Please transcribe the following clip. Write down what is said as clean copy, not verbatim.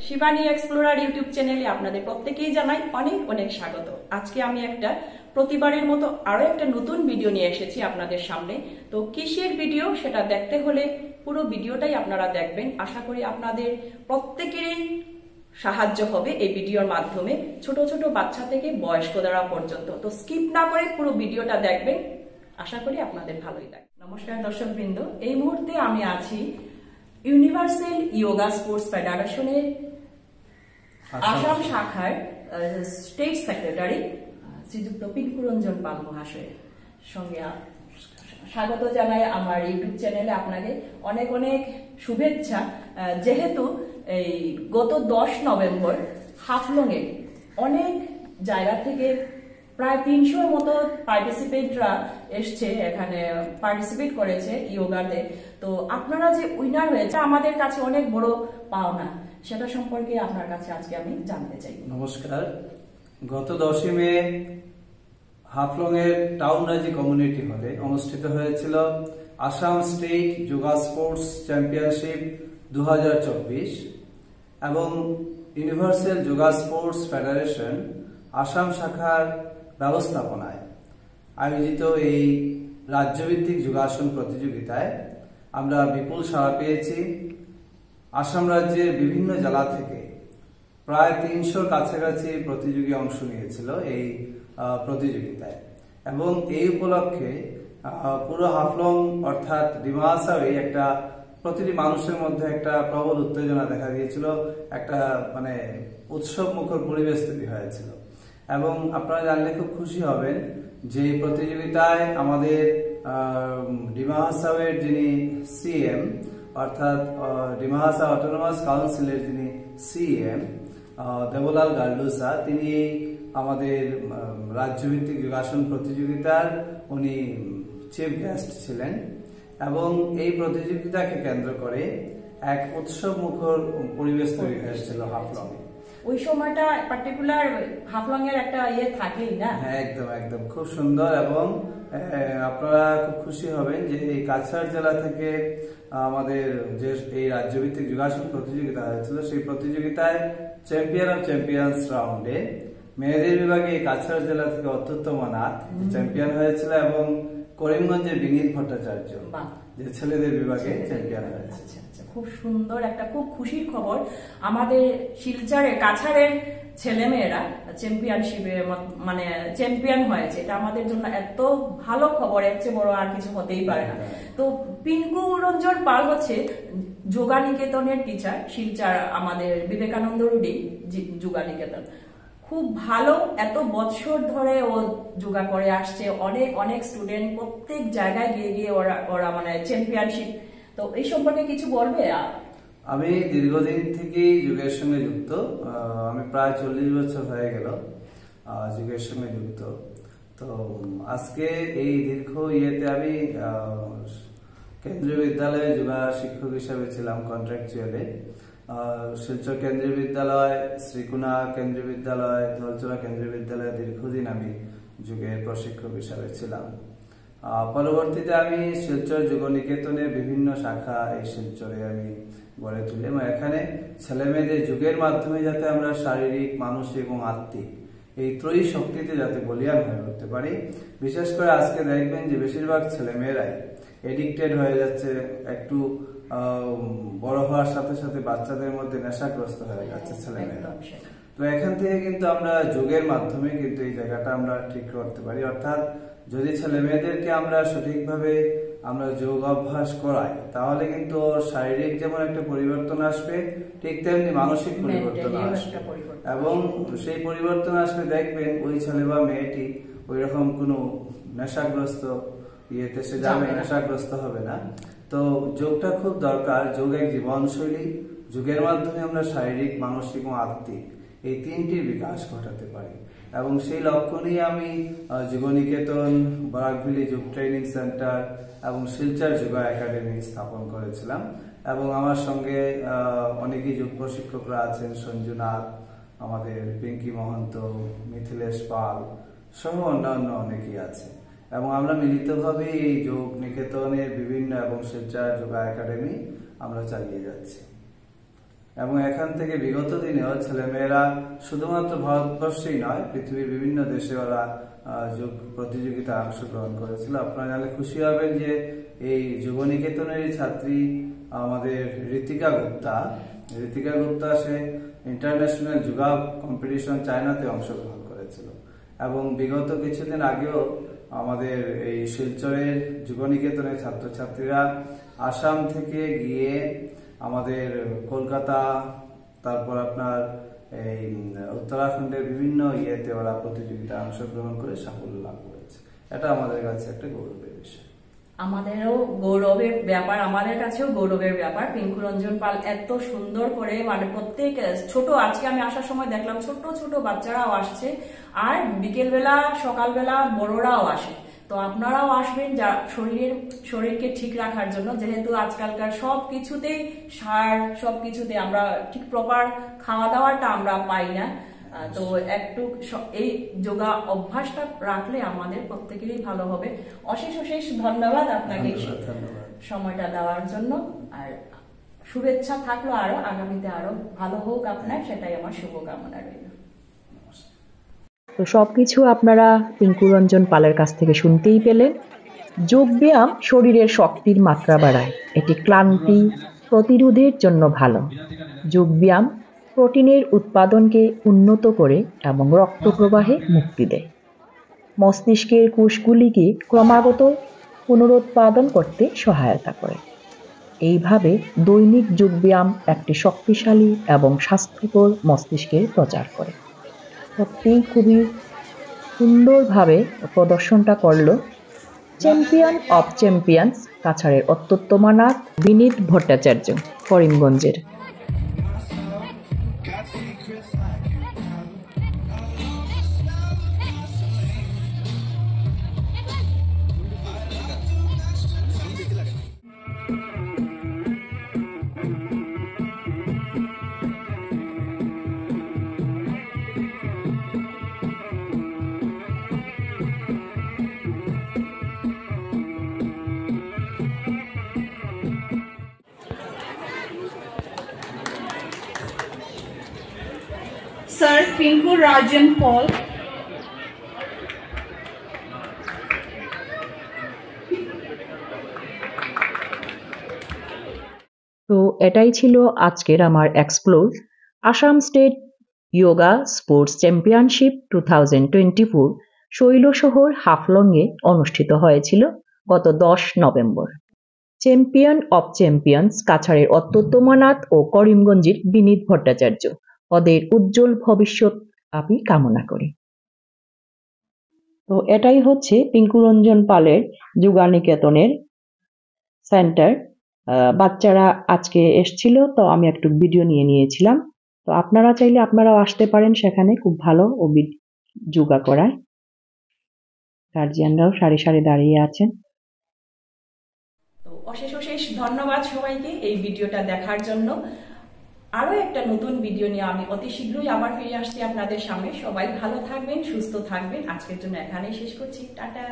Shivani explorer YouTube চ্যানেলে আপনাদের প্রত্যেকেই জানাই অনেক অনেক স্বাগত। আজকে আমি একটা প্রতিবারের মতো আরো একটা নতুন ভিডিও নিয়ে এসেছি আপনাদের সামনে। তো কিসের ভিডিও সেটা দেখতে হলে পুরো ভিডিওটাই আপনারা দেখবেন। আশা করি আপনাদের প্রত্যেকেরই সাহায্য হবে এই ভিডিওর মাধ্যমে, ছোট ছোট বাচ্চা থেকে বয়স্ক দ্বারা পর্যন্ত। তো স্কিপ না করে পুরো ভিডিওটা দেখবেন, আশা করি আপনাদের ভালোই লাগবে। নমস্কার দর্শক বৃন্দ, এই মুহূর্তে আমি আছি ইউনিভার্সাল ইয়োগা স্পোর্টস ফেডারেশনের আসাম শাখার স্টেট সেক্রেটারি শ্রীযুক্ত পিঙ্কু রঞ্জন পাল মহাশয়ের সঙ্গে স্বাগত জানাই আমার ইউটিউব চ্যানেলে। আপনাকে অনেক অনেক শুভেচ্ছা। যেহেতু এই গত 10 নভেম্বর হাফলংয়ে অনেক জায়গা থেকে প্রায় 300-র মতো পার্টিসিপেন্টরা এসছে, এখানে পার্টিসিপেট করেছে ইয়োগাতে। তো আপনারা যে উইনার হয়েছে আমাদের কাছে অনেক বড় পাওনা, সেটা সম্পর্কে আপনার কাছে আজকে আমি জানতে চাই। নমস্কার। গত 10 মে হাফলং এর টাউন রাজি কমিউনিটি হলে অনুষ্ঠিত হয়েছিল Assam state yoga sports championship 2024 এবং universal yoga sports federation Assam শাখার ব্যবস্থাপনায় আয়োজিত এই রাজ্যভিত্তিক যোগাসন প্রতিযোগিতায় আমরা বিপুল সাড়া পেয়েছি। আসাম রাজ্যের বিভিন্ন জেলা থেকে প্রায় 300-র কাছাকাছি প্রতিযোগী অংশ নিয়েছিল এই প্রতিযোগিতায় এবং এই উপলক্ষে পুরো হাফলং অর্থাৎ ডিমা হাসাওয়ে একটা প্রতিটি মানুষের মধ্যে একটা প্রবল উত্তেজনা দেখা দিয়েছিল, একটা মানে উৎসব মুখর পরিবেশ তৈরি হয়েছিল। এবং আপনারা জানলে খুব খুশি হবেন যে প্রতিযোগিতায় আমাদের ডিমা হাসাওয়ের যিনি সিএম অর্থাৎ ডিমা হাসাও অটোনমাস কাউন্সিলের যিনি সিএম দেবলাল গার্লুসা, তিনি আমাদের রাজ্যভিত্তিক যোগাসন প্রতিযোগিতার উনি চিফ গেস্ট ছিলেন এবং এই প্রতিযোগিতাকে কেন্দ্র করে এক উৎসব মুখর পরিবেশ তৈরি হয়েছিল হাফলং। ওই সময়টা পার্টিকুলার হাফলং এর একটা থাকেই না? হ্যাঁ, একদম একদম খুব সুন্দর। এবং আপনারা খুব খুশি হবেন যে এই কাছাড় জেলা থেকে আমাদের যে এই রাজ্যভিত্তিক যোগাসন প্রতিযোগিতা হয়েছিল, সেই প্রতিযোগিতায় চ্যাম্পিয়ন অফ চ্যাম্পিয়ন্স রাউন্ডে মেয়েদের বিভাগে কাছাড় জেলা থেকে অত্যুত্তম নাথ চ্যাম্পিয়ন হয়েছিল এবং করিমগঞ্জের বিনীত ভট্টাচার্য যে ছেলেদের বিভাগে চ্যাম্পিয়ন হয়েছে। খুব সুন্দর, একটা খুব খুশির খবর। আমাদের শিলচরের কাছাড়ের ছেলেমেয়েরা চ্যাম্পিয়নশিপে মানে চ্যাম্পিয়ন হয়েছে, এটা আমাদের জন্য এত ভালো খবর, এর চেয়ে বড় আর কিছু হতেই পারে না। তো পিঙ্কু রঞ্জন পাল হচ্ছে যোগা নিকেতনের টিচার, শিলচর আমাদের বিবেকানন্দ রোডে যোগা নিকেতন। খুব ভালো, এত বছর ধরে ও যোগা করে আসছে, অনেক অনেক স্টুডেন্ট প্রত্যেক জায়গায় গিয়ে গিয়ে ওরা মানে চ্যাম্পিয়নশিপ। তো এই সম্পর্কে কিছু বলবে? আমি দীর্ঘদিন থেকেই যোগের সঙ্গে যুক্ত, আমি প্রায় 40 বছর হয়ে গেল যোগের সঙ্গে যুক্ত। তো আজকে এই দীর্ঘ ইয়েতে আমি কেন্দ্রীয় বিদ্যালয়ে যোগা শিক্ষক হিসাবে ছিলাম কন্ট্রাকচুয়ালে। শিলচর কেন্দ্রীয় বিদ্যালয়, শ্রীকুনা কেন্দ্রীয় বিদ্যালয়, ধলচরা কেন্দ্রীয় বিদ্যালয়ে দীর্ঘদিন আমি যোগের প্রশিক্ষক হিসাবে ছিলাম। পরবর্তীতে আমি শিলচর যোগ নিকেতনের বিভিন্ন শাখা এই শিলচরে আমি গড়ে তুলি এবং এখানে ছেলে মেয়েদের যোগের মাধ্যমে যাতে আমরা শারীরিক, মানসিক এবং আত্মিক এই ত্রয়ী শক্তিতে যাতে বলিয়ান হয়ে উঠতে পারি। বিশেষ করে আজকে দেখবেন যে বেশিরভাগ ছেলে মেয়েরাই এডিক্টেড হয়ে যাচ্ছে, একটু বড় হওয়ার সাথে সাথে বাচ্চাদের মধ্যে নেশাগ্রস্ত হয়ে যাচ্ছে ছেলেমেয়েরা। তো এখান থেকে কিন্তু আমরা যোগের মাধ্যমে কিন্তু এই জায়গাটা আমরা ঠিক করতে পারি। অর্থাৎ যদি ছেলে মেয়েদেরকে আমরা সঠিকভাবে আমরা যোগ অভ্যাস করাই, তাহলে কিন্তু শারীরিক যেমন একটা পরিবর্তন আসবে, ঠিক তেমনি মানসিক পরিবর্তন আসবে এবং সেই পরিবর্তন আসলে দেখবেন ওই ছেলে বা মেয়েটি ওই রকম কোনো নেশাগ্রস্ত ইয়েতে সে যাবে, নেশাগ্রস্ত হবে না। তো যোগটা খুব দরকার। যোগ এক জীবনশৈলী, যোগের মাধ্যমে আমরা শারীরিক, মানসিক এবং আত্মিক এই তিনটির বিকাশ ঘটাতে পারি এবং সেই লক্ষ্য নিয়ে আমি যোগ নিকেতন, বরাকভেলি যোগ ট্রেনিং সেন্টার এবং শিলচর যোগা একাডেমি স্থাপন করেছিলাম এবং আমার সঙ্গে অনেকেই যোগ প্রশিক্ষকরা আছেন, সঞ্জু নাথ, আমাদের পিঙ্কি মহন্ত, মিথিলেশ পাল সহ অন্যান্য অনেকেই আছে এবং আমরা মিলিতভাবে এই যোগ নিকেতনের বিভিন্ন এবং শিলচর যোগা একাডেমি আমরা চালিয়ে যাচ্ছি। এবং এখান থেকে বিগত দিনেও ছেলেমেয়েরা শুধুমাত্র ভারতবর্ষেই নয়, পৃথিবীর বিভিন্ন দেশে ওরা যোগ প্রতিযোগিতায় অংশগ্রহণ করেছিল। আপনারা জানলে খুশি হবেন যে এই যুবনিকেতনেরই ছাত্রী আমাদের ঋতিকা গুপ্তা সে ইন্টারন্যাশনাল যোগা কম্পিটিশন চায়নাতে অংশগ্রহণ করেছিল। এবং বিগত কিছুদিন আগেও আমাদের এই শিলচরের যুবনিকেতনের ছাত্রছাত্রীরা আসাম থেকে গিয়ে আমাদের কলকাতা, তারপর আপনার এই উত্তরাখণ্ডের বিভিন্ন ইয়েতে ওরা প্রতিযোগিতায় অংশগ্রহণ করে সাফল্য লাভ করেছে। এটা আমাদের কাছে একটা গৌরবের বিষয়। আমাদেরও গৌরবের ব্যাপার, আমাদের কাছেও গৌরবের ব্যাপার। পিঙ্কু রঞ্জন পাল এত সুন্দর করে, মানে প্রত্যেক ছোট, আজকে আমি আসার সময় দেখলাম ছোট ছোট বাচ্চারাও আসছে, আর বিকেলবেলা সকালবেলা বড়রাও আসে। তো আপনারাও আসবেন যা শরীরকে ঠিক রাখার জন্য, যেহেতু আজকালকার সবকিছুতেই সার, সবকিছুতে আমরা ঠিক প্রপার খাওয়া দাওয়াটা আমরা পাই না। তো একটু এই যোগা অভ্যাসটা রাখলে আমাদের প্রত্যেকেরই ভালো হবে। অশেষ অশেষ ধন্যবাদ আপনাকে সময়টা দেওয়ার জন্য, আর শুভেচ্ছা থাকলো আরো আগামীতে আরো ভালো হোক আপনার, সেটাই আমার শুভকামনা রইল। তো সবকিছু আপনারা পিঙ্কু রঞ্জন পালের কাছ থেকে শুনতেই পেলেন। যোগব্যায়াম শরীরের শক্তির মাত্রা বাড়ায়, এটি ক্লান্তি প্রতিরোধের জন্য ভালো। যোগব্যায়াম প্রোটিনের উৎপাদনকে উন্নত করে এবং রক্ত প্রবাহে মুক্তি দেয়। মস্তিষ্কের কোষগুলিকে ক্রমাগত পুনরুৎপাদন করতে সহায়তা করে। এইভাবে দৈনিক যোগব্যায়াম একটি শক্তিশালী এবং স্বাস্থ্যকর মস্তিষ্কের প্রচার করে। সত্যিই খুবই সুন্দরভাবে প্রদর্শনটা করলো চ্যাম্পিয়ন অফ চ্যাম্পিয়ন্স কাছাড়ের অত্যুত্তমা নাথ বিনীত Bhattacharya, করিমগঞ্জের। Sir Pinku Rajan Paul. তো এটাই ছিল আজকের আমার explore Assam state yoga sports championship 2024 শৈলশহর হাফলংয়ে অনুষ্ঠিত হয়েছিল গত 10 নভেম্বর। চ্যাম্পিয়ন অফ চ্যাম্পিয়ন্স কাছাড়ের অত্যুত্তমা নাথ ও করিমগঞ্জের বিনীত ভট্টাচার্য ওদের উজ্জ্বল ভবিষ্যৎ আমি কামনা করি। তো এটাই হচ্ছে পিঙ্কু রঞ্জন পালের যোগানিকেতনের সেন্টার। বাচ্চারা আজকে এসছিল, তো আমি একটু ভিডিও নিয়েছিলাম। তো আপনারা চাইলে আপনারাও আসতে পারেন, সেখানে খুব ভালো ও যোগা করায়। গার্জিয়ানরাও সারি সারি দাঁড়িয়ে আছেন। তো অশেষ অশেষ ধন্যবাদ সবাইকে এই ভিডিওটা দেখার জন্য। আরো একটা নতুন ভিডিও নিয়ে আমি অতি শীঘ্রই আবার ফিরে আসছি আপনাদের সামনে। সবাই ভালো থাকবেন, সুস্থ থাকবেন। আজকের জন্য এখানেই শেষ করছি। টাটা।